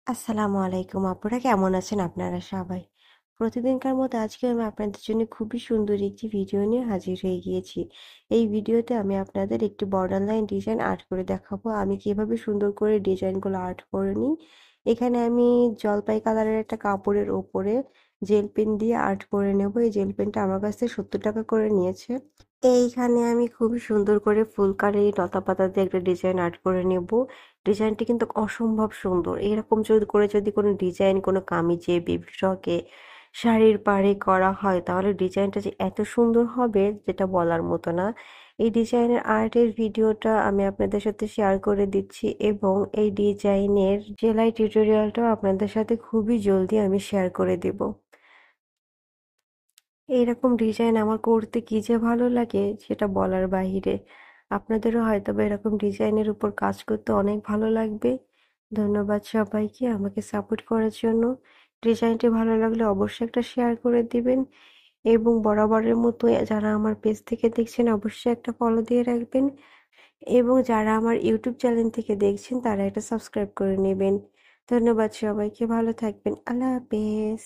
আসসালামু আলাইকুম আপুরা, কেমন আছেন আপনারা সবাই? প্রতিদিনকার মতো আজকে আমি আপনাদের জন্য খুবই সুন্দর একটি ভিডিও নিয়ে হাজির হয়ে গিয়েছি। এই ভিডিওতে আমি আপনাদের একটি বর্ডার লাইন ডিজাইন আর্ট করে দেখাবো আমি কিভাবে সুন্দর করে ডিজাইনগুলো আর্ট করে নিই। এখানে আমি জলপাই কালারের একটা কাপড়ের ওপরে জেল পেন দিয়ে আর্ট করে নেব। এই জেল পেনটা আমার কাছ থেকে 70 টাকা করে নিয়েছে। এইখানে আমি খুবই সুন্দর করে ফুলকারি লতা পাতা দিয়ে একটা ডিজাইন আর্ট করে নেব। ডিজাইনটি কিন্তু অসম্ভব সুন্দর। এরকম যদি কোনো ডিজাইন কোনো কামিজে, বেবি ফ্রকে, শাড়ির পাড়ে করা হয় তাহলে ডিজাইনটা যে এত সুন্দর হবে যেটা বলার মতো না। এই ডিজাইনের আর্টের ভিডিওটা আমি আপনাদের সাথে শেয়ার করে দিচ্ছি এবং এই ডিজাইনের সেলাই টিউটোরিয়ালটাও আপনাদের সাথে খুবই জলদি আমি শেয়ার করে দেব। এইরকম ডিজাইন আমার করতে কি যে ভালো লাগে সেটা বলার বাহিরে। আপনাদেরও হয়তোবা এরকম ডিজাইনের উপর কাজ করতে অনেক ভালো লাগবে। ধন্যবাদ সবাইকে আমাকে সাপোর্ট করার জন্য। ডিজাইনটি ভালো লাগলে অবশ্যই একটা শেয়ার করে দিবেন এবং বরাবরের মতো যারা আমার পেজ থেকে দেখছেন অবশ্যই একটা ফলো দিয়ে রাখবেন এবং যারা আমার ইউটিউব চ্যানেল থেকে দেখছেন তারা একটা সাবস্ক্রাইব করে নেবেন। ধন্যবাদ সবাইকে, ভালো থাকবেন। আল্লাহ হাফেজ।